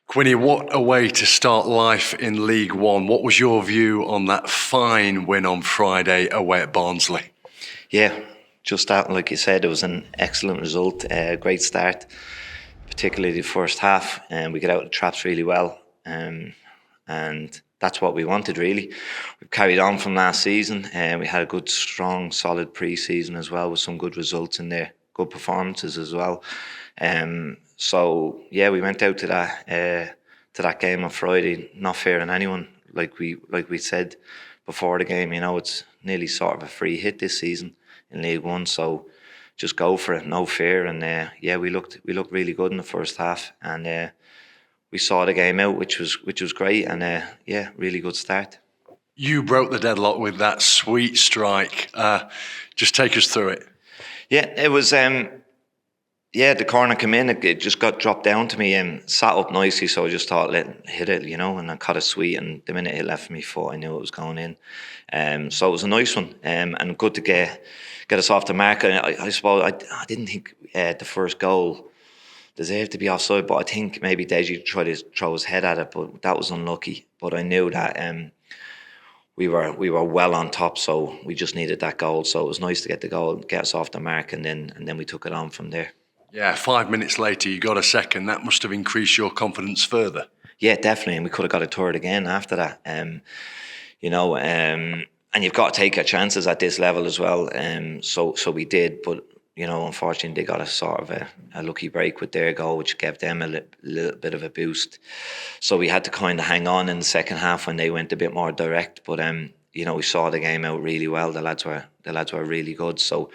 Quinny, what a way to start life in League One. What was your view on that fine win on Friday away at Barnsley? Yeah, just that, like you said, it was an excellent result, great start, particularly the first half, and we got out of the traps really well, and that's what we wanted really. We've carried on from last season, and we had a good, strong, solid pre-season as well with some good results in there, good performances as well. So yeah, we went out to that game on Friday, not fearing anyone, like we said before the game. You know, it's nearly sort of a free hit this season in League One, so just go for it, no fear. And yeah, we looked really good in the first half, and we saw the game out, which was great, and yeah, really good start. You broke the deadlock with that sweet strike. Just take us through it. Yeah, it was. Yeah, the corner came in, it just got dropped down to me and sat up nicely, so I just thought, hit it, you know, and I caught it sweet, and the minute it left me foot, I knew it was going in. So it was a nice one, and good to get us off the mark. And I suppose I didn't think the first goal deserved to be offside, but I think maybe Deji tried to throw his head at it, but that was unlucky. But I knew that we were well on top, so we just needed that goal. So it was nice to get the goal, get us off the mark, and then we took it on from there. Yeah, 5 minutes later, you got a second. That must have increased your confidence further. Yeah, definitely. And we could have got a third again after that. You know, and you've got to take your chances at this level as well. So we did. But, you know, unfortunately, they got a sort of a lucky break with their goal, which gave them a little bit of a boost. So we had to kind of hang on in the second half when they went a bit more direct. But, you know, we saw the game out really well. The lads were really good. So,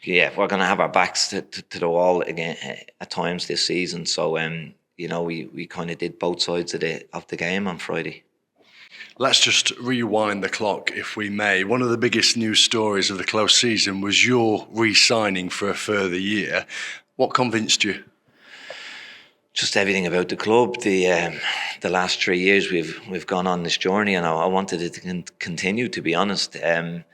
yeah, we're going to have our backs to the wall again at times this season. So, you know, we kind of did both sides of the game on Friday. Let's just rewind the clock, if we may. One of the biggest news stories of the close season was your re-signing for a further year. What convinced you? Just everything about the club. The last 3 years we've gone on this journey, and I wanted it to continue. To be honest, I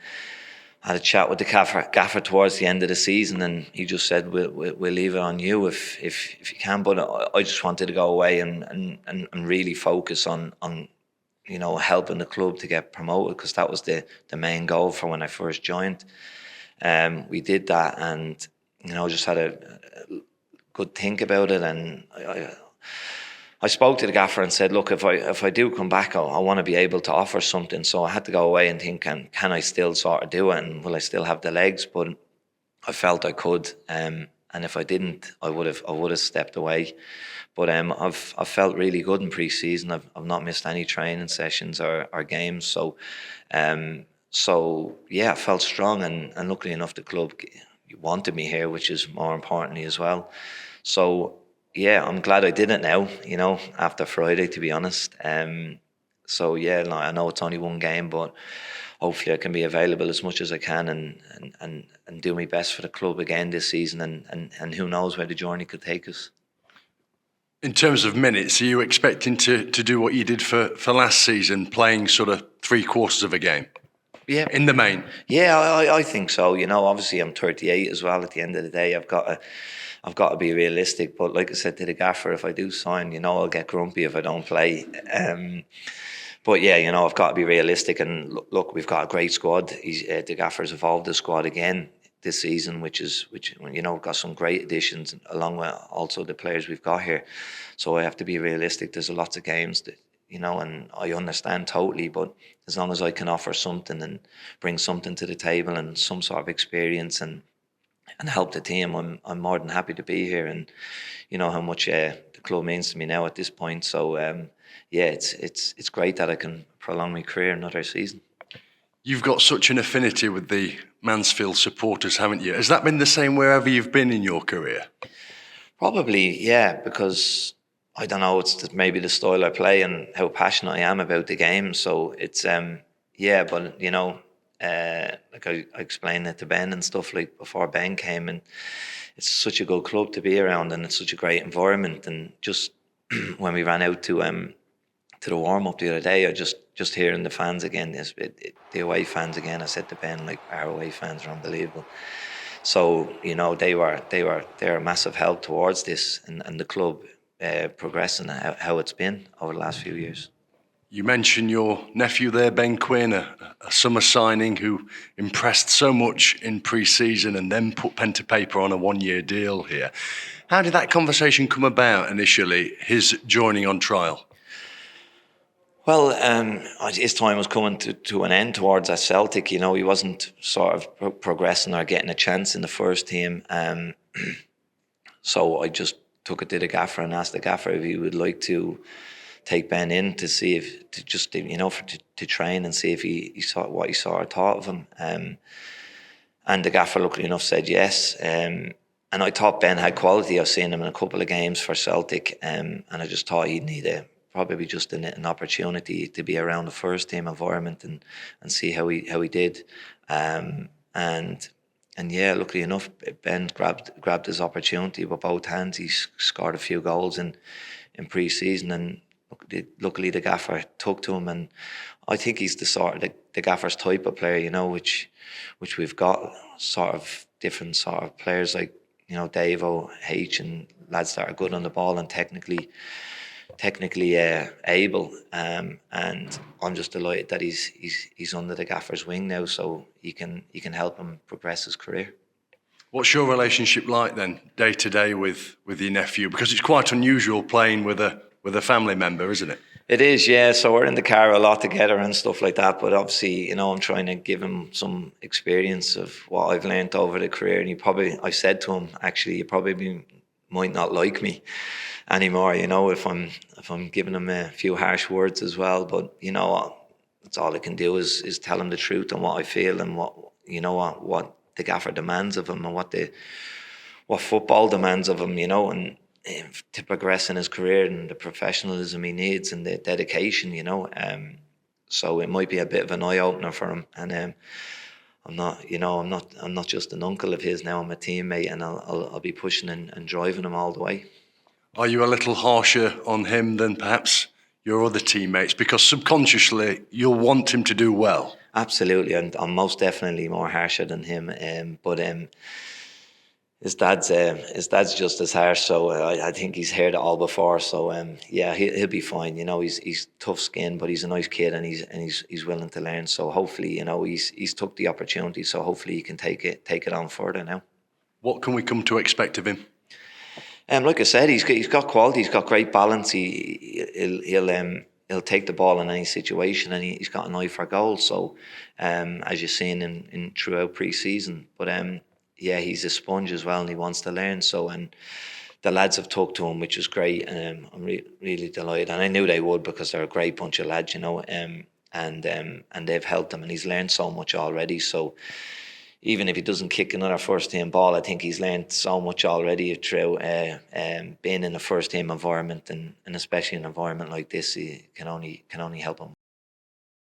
had a chat with the gaffer towards the end of the season, and he just said, "We'll leave it on you if you can." But I just wanted to go away and really focus on you know, helping the club to get promoted, because that was the main goal for when I first joined. We did that, and you know, just had a good think about it, and I spoke to the gaffer and said, look, if I do come back, I want to be able to offer something. So I had to go away and think, can I still sort of do it, and will I still have the legs? But I felt I could, and if I didn't, I would have stepped away. But I've felt really good in pre-season. I've not missed any training sessions or games. So yeah, I felt strong, and luckily enough, the club wanted me here, which is more importantly as well. So yeah, I'm glad I did it now, you know, after Friday, to be honest. So yeah, I know it's only one game, but hopefully I can be available as much as I can and do my best for the club again this season, and who knows where the journey could take us. In terms of minutes, are you expecting to do what you did for last season, playing sort of 3/4 of a game? Yeah, in the main. Yeah, I think so. You know, obviously I'm 38 as well. At the end of the day, I've got to be realistic. But like I said to the gaffer, if I do sign, you know, I'll get grumpy if I don't play. But yeah, you know, I've got to be realistic. And look, we've got a great squad. The gaffer's evolved the squad again this season, which you know, got some great additions along with also the players we've got here. So I have to be realistic. There's lots of games that, you know, and I understand totally, but as long as I can offer something and bring something to the table and some sort of experience and help the team, I'm more than happy to be here. And you know how much the club means to me now at this point. So yeah, it's great that I can prolong my career another season. You've got such an affinity with the Mansfield supporters, haven't you? Has that been the same wherever you've been in your career? Probably, yeah, because I don't know, it's maybe the style I play and how passionate I am about the game. So it's, yeah, but you know, like I explained it to Ben and stuff, like before Ben came, and it's such a good club to be around, and it's such a great environment. And just when we ran out to the warm up the other day, I just hearing the fans again, the away fans again. I said to Ben, like, our away fans are unbelievable. So you know, they're a massive help towards this, and the club, progressing how it's been over the last few years. You mentioned your nephew there, Ben Quinn, a summer signing who impressed so much in pre-season and then put pen to paper on a one-year deal here. How did that conversation come about initially, his joining on trial? Well, his time was coming to an end towards at Celtic. He wasn't sort of progressing or getting a chance in the first team. So I just took it to the gaffer and asked the gaffer if he would like to take Ben in to see if to train and see if he saw what he saw or thought of him. And the gaffer, luckily enough, said yes. And I thought Ben had quality. I've seen him in a couple of games for Celtic, and I just thought he'd need probably just an opportunity to be around the first team environment and see how he did. And yeah, luckily enough, Ben grabbed his opportunity with both hands. He scored a few goals in pre-season, and luckily the gaffer took to him. And I think he's the gaffer's type of player, which we've got sort of different sort of players like Davo, H, and lads that are good on the ball and technically able. And I'm just delighted that he's under the gaffer's wing now, so he can help him progress his career. What's your relationship like then, day to day with your nephew? Because it's quite unusual playing with a family member, isn't it? It is, yeah. So we're in the car a lot together and stuff like that. But obviously, I'm trying to give him some experience of what I've learned over the career. And I said to him, actually, you probably might not like me anymore, if I'm giving him a few harsh words as well. But that's all I can do is tell him the truth and what I feel and what the gaffer demands of him and what football demands of him, and to progress in his career and the professionalism he needs and the dedication, so it might be a bit of an eye opener for him. And I'm not just an uncle of his now. I'm a teammate, and I'll be pushing and driving him all the way. Are you a little harsher on him than perhaps your other teammates? Because subconsciously you'll want him to do well. Absolutely, and I'm most definitely more harsher than him. But his dad's just as harsh. So I think he's heard it all before. So yeah, he'll be fine. He's tough skinned, but he's a nice kid, and he's willing to learn. So hopefully, he's took the opportunity. So hopefully he can take it on further now. What can we come to expect of him? Like I said, he's got quality. He's got great balance. He'll take the ball in any situation, and he's got an eye for goal. So, as you've seen in throughout pre-season, but yeah, he's a sponge as well, and he wants to learn. So, and the lads have talked to him, which is great. I'm really delighted, and I knew they would because they're a great bunch of lads, and they've helped him, and he's learned so much already. So, even if he doesn't kick another first team ball, I think he's learned so much already through being in a first team environment, and especially an environment like this, he can only help him.